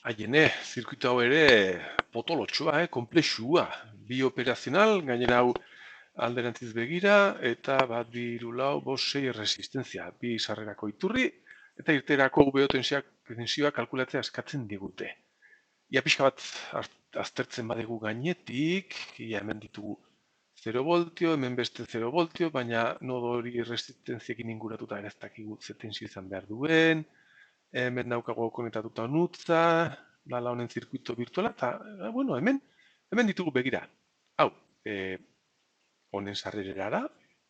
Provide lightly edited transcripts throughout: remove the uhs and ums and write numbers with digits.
Haiene, zirkuito hau ere potolotsua, komplexua. Bi operazional, gainera hau alderantziz begira, eta bat bi hiru lau bost sei resistentzia. Bi sarrerako iturri, eta irterako VO tensioa kalkulatzea eskatzen digute. Ia pixka bat aztertzen badegu gainetik, ia hemen ditugu 0 voltio, hemen beste 0 voltio, baina nodo hori resistenziekin inguratuta ere ez dakigu ze tensio izan behar duen. Hemen daukago konektatuta nutza, dala honen zirkuito virtuala, eta, bueno, hemen ditugu begira. Hau, honen sarrerera,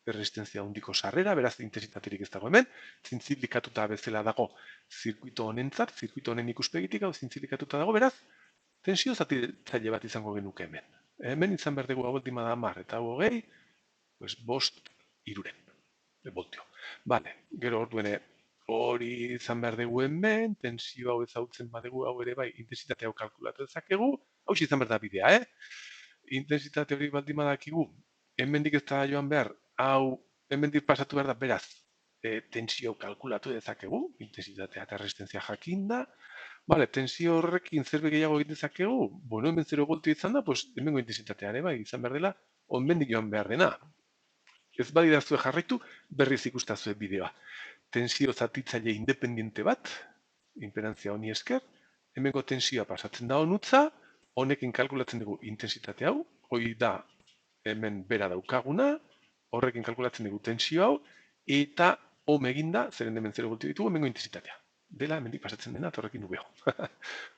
resistenzia handiko sarrera, beraz intensitaterik ez dago hemen, zintzilikatuta bezala dago zirkuito honentzat, zirkuito honen ikuspegitik, hau zintzilikatuta dago, beraz, tensio zatitzaile bat izango genuke hemen. Hemen izan behar dugu hau ultima da 10 eta hau 20, pues bost iruren, voltio. Vale, gero orduene, hori izan behar dugu hemen, tensio hau ezautzen badegu hau ere bai, intensitate hau kalkulatu dezakegu, hau izan behar da bidea, intensitate hori baldin badakigu, hemendik ez da joan behar, hau hemendik pasatu behar da, beraz, tensio hau kalkulatu dezakegu, intensitatea eta resistentzia jakinda, vale, tensio horrekin zerbait gehiago egin dezakegu, bueno, hemen 0 voltio izan da, pues hemengo intensitatea ere bai, izan behar dela, hemendik joan behar dena. Ez badidazue jarraitu, berriz ikustazue bideoa. Tensio zatitzaile independiente bat, impedantzia honi esker, hemengo tensioa pasatzen da honutza, honekin kalkulatzen dugu intensitate hau, hori da hemen bera daukaguna, horrekin kalkulatzen dugu tensio hau, eta hom eginda, zeren hemen 0 voltio ditugu, hemengo intensitatea. Dela hemendik pasatzen dena, eta horrekin nubeo.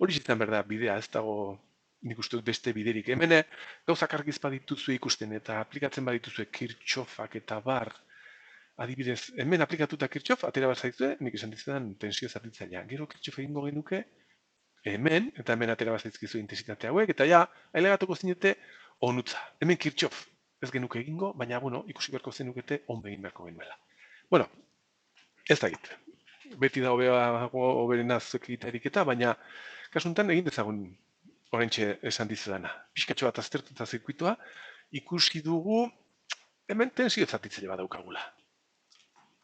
Hori izan behar da bidea, ez dago nik uste dut beste biderik. Hemen gauzak argiz badituzue ikusten eta aplikatzen badituzue Kirchhoffak eta bar, adibidez, hemen aplikatuta Kirchhoff, atera bat zaizue, nik esan dizudan tensio zatitzailea. Gero Kirchhoff egingo genuke, hemen, eta hemen atera bat zaizkizu intensitate hauek, eta ja, ailegatuko zinete onutza. Hemen Kirchhoff ez genuke egingo, baina, bueno, ikusi beharko zenukete onbe egin beharko genuela. Bueno, ez da egit. Beti da hoberena zuek egitea eriketa, baina kasuntan egin dezagun oraintxe esan dizudana. Piskatxo bat aztertuta zirkuitoa, ikusi dugu hemen tensio zatitzaile bat daukagula.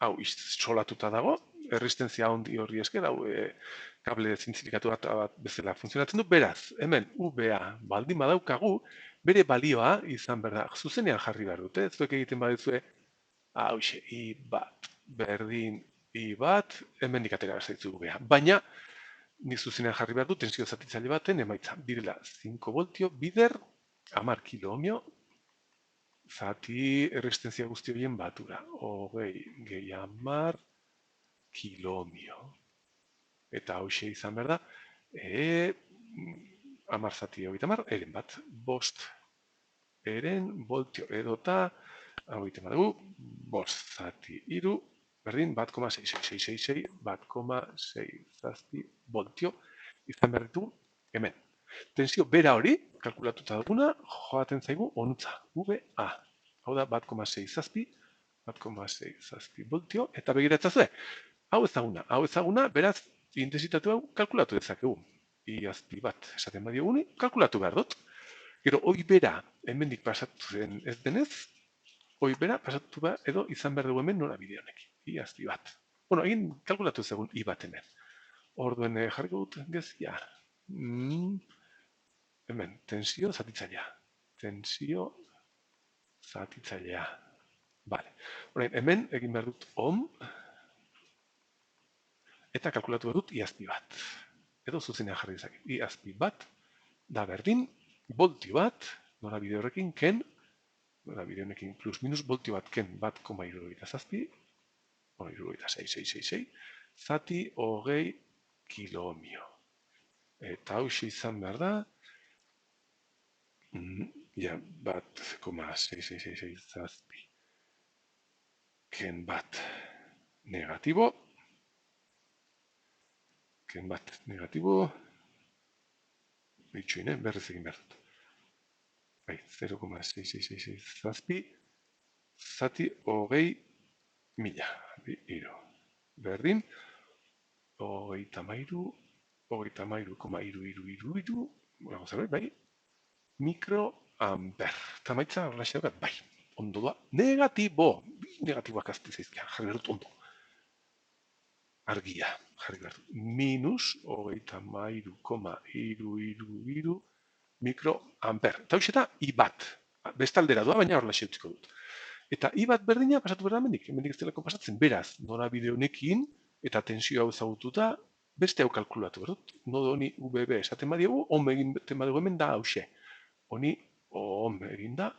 Hau, solatuta dago, erresistentzia handi horri esker, hau kable zintzilikatu bat bezala funtzionatzen du. Beraz, hemen UBA baldin badaukagu, bere balioa izan behar da, zuzenean jarri behar dute, zuek egiten baduzue, hau, I bat, berdin, I bat, hemen atera zaitzu UBA. Baina, nik zuzenean jarri behar du, tensio zatitzaile baten emaitza. Direla 5 voltio, bider, 10 kilo ohmio, zati erresistentzia guzti horien batura. 20 gehi 10 kilo ohmio. Eta hauxe izan behar da, 10 zati 30, eren bat, bost eren voltio edota, hau egiten badugu, bost zati iru, berdin, 1,6666, 1,6 zazpi voltio izan behar ditugu hemen. Tensio bera hori, kalkulatuta duguna, joaten zaigu onutza, VA. Hau da, 1,6 zazpi, 1,6 zazpi voltio, eta begiratzazue, hau ezaguna, beraz, intensitatu hau kalkulatu dezakegu. Iazpi bat, esaten badioguni, kalkulatu behar dut. Gero, hoi bera, hemendik pasatu zen ez denez, hoi bera, pasatu behar, edo izan behar dugu hemen nora bide honekin. Iazpi bat. Bueno, egin kalkulatu zegoen I bat hemen. Orduen jarriko dut gezia. Hemen, tensio zatitzailea. Tensio zatitzailea. Vale. Orain, hemen egin behar dut ohm, eta kalkulatu behar dut iazpi bat. Edo zuzenean jarri dezake. Iazpi bat, da berdin, voltio bat, norabide horrekin, ken, norabide honekin plus minus, voltio bat ken, 1,76 zazpi, 666, zati 20 kilo ohmio. Eta hau izan behar da, ja, 1,666 zazpi, ken bat negatibo, bitxuine, berrez egin behar dut. 0,6666 zazpi, zati 20 mila, berdin, 33,iru, bai, mikroamper. Eta maitza, horrela daukat, bai, ondo da, negatiboak azti zaizkian, jarri behar dut ondo. Argia, jarri behar dut, minus, 33,333 mikroamper. Eta hoxe da, I bat. Bestaldera doa, baina horrela utziko dut. Eta I bat berdina pasatu behar da hemendik ez delako pasatzen. Beraz, norabide honekin, eta tensio hau ezagututa, beste hau kalkulatu behar dut. Nodo honi UBB esaten badiegu, ohm egiten badiegu hemen da hause. Honi ohm egin da,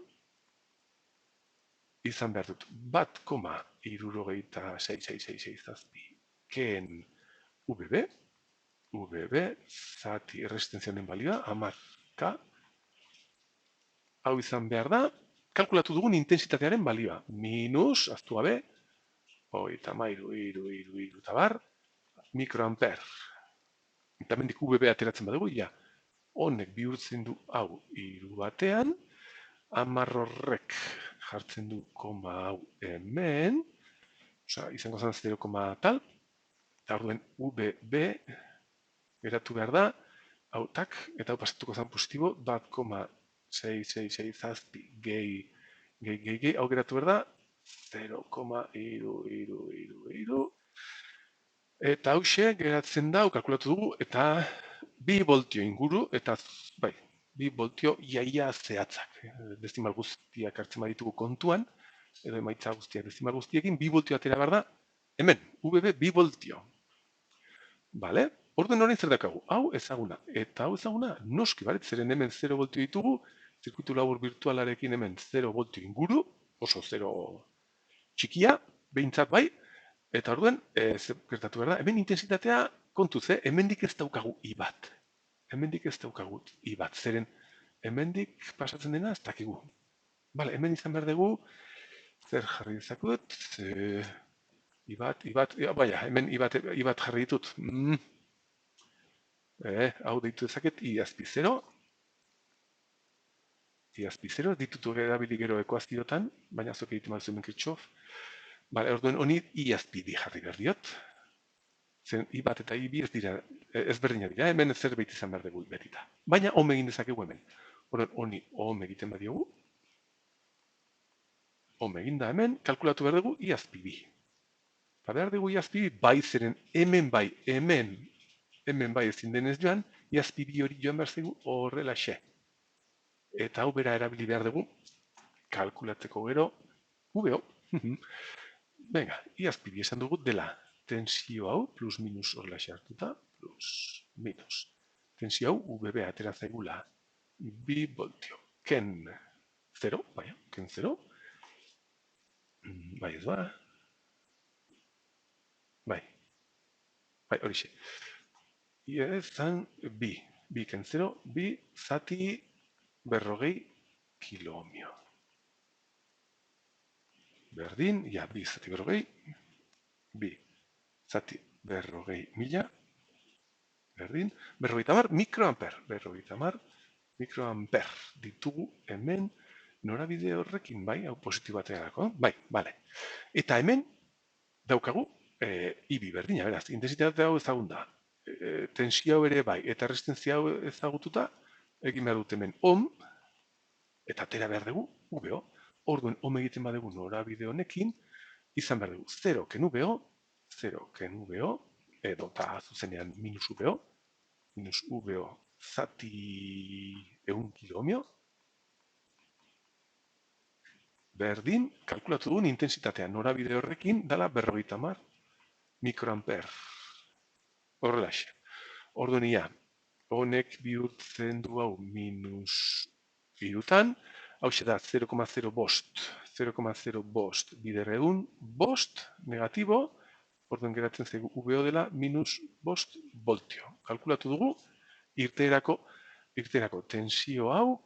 izan behar dut, 1,6666 zazpi ken UBB, UBB, zati resistenzionen balioa, 10K, hau izan behar da, kalkulatu dugun intensitatearen balioa, minus, aztu gabe, 33,333 eta bar, mikroamper. Eta mendik UBB ateratzen badugu, ja, honek bihurtzen du hau hiru batean, 10 horrek jartzen du koma hau hemen, osea, izango zen 0, tal, eta orduen UBB geratu behar da, hau tak, eta hau pasatuko zen positibo, 1,666 zazpi gehi, hau geratu behar da, 0,3333, eta hause geratzen da, hau kalkulatu dugu, eta 2 voltio inguru, eta bai, 2 voltio iaia zehatzak. Dezimal guztiak hartzen baditugu kontuan, edo emaitza guztiak dezimal guztiekin, 2 voltio atera behar da, hemen, UBB 2 voltio. Bale? Orduen orain zer dakagu? Hau ezaguna. Eta hau ezaguna, noski, bale? Zeren hemen 0 voltio ditugu, zirkuitu labur virtualarekin hemen 0 voltio inguru, oso 0 txikia, behintzat bai, eta orduen, gertatu behar da, hemen intensitatea kontuz, hemendik ez daukagu I bat. Hemendik ez daukagu I bat, zeren hemendik pasatzen dena ez dakigu. Bale, hemen izan behar dugu, zer jarri dezakut, I bat, baina, hemen I bat jarri ditut. Hau deitu dezaket, I azpi 0. I azpi 0, ditutu erabili gero ekuaziotan, baina zuk egiten baduzu hemen Kirchhoff. Bale, orduen honi I azpi bi jarri behar diot. Zen I bat eta I bi ez dira, ez berdina dira, hemen zerbait izan behar dugu betita. Baina ohm egin dezakegu hemen. Orduen honi ohm egiten badiogu. Ohm egin da hemen, kalkulatu behar dugu I azpi bi. Eta behar dugu I azpi bi, bai zeren hemen bai, hemen bai ezin denez joan, I azpi bi hori joan behar zegu horrela xe. Eta hau bera erabili behar dugu, kalkulatzeko gero, UBO. Venga, I azpi bi esan dugu dela tensio hau, plus minus horrela xe hartuta, plus minus. Tensio hau, UBB atera zaigula 2 voltio. Ken 0, baina, ken 0. Bai ez ba. Bai, hori xe. Izan bi ken 0, bi zati berrogei kilomio. Berdin, ja, bi zati berrogei, bi zati berrogei mila, berdin, berrogeita mar mikroamper, mikroamper ditugu hemen norabide horrekin, bai, hau positibo atearako, bai, bale. Eta hemen daukagu ibi berdina, beraz, intensitatea hau ezagun da, tensio hau ere bai, eta resistentzia hau ezagututa, egin behar dut hemen ohm, eta atera behar dugu UBO. Orduen ohm egiten badugu norabide honekin, izan behar dugu 0 ken UBO, edo eta zuzenean minus UBO zati 100 kilomio, berdin, kalkulatu dugun intensitatea norabide horrekin, dala 50 mikroamper. Horrelaxe. Orduen ia, honek bihurtzen du hau minus irutan, hau da 0,0 bost bider egun, bost negatibo, orduen geratzen zaigu UBO dela minus bost voltio. Kalkulatu dugu, irteerako tensio hau,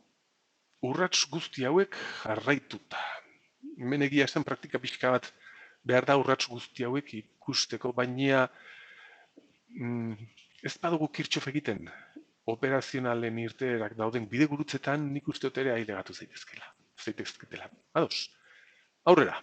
urrats guzti hauek jarraituta. Hemen egia esan praktika pixka bat behar da urrats guzti hauek ikusteko, baina ez badugu Kirchhoff egiten, operazionalen irteerak dauden bide gurutzetan nik uste ere ailegatu zaitezkela. Ados, aurrera.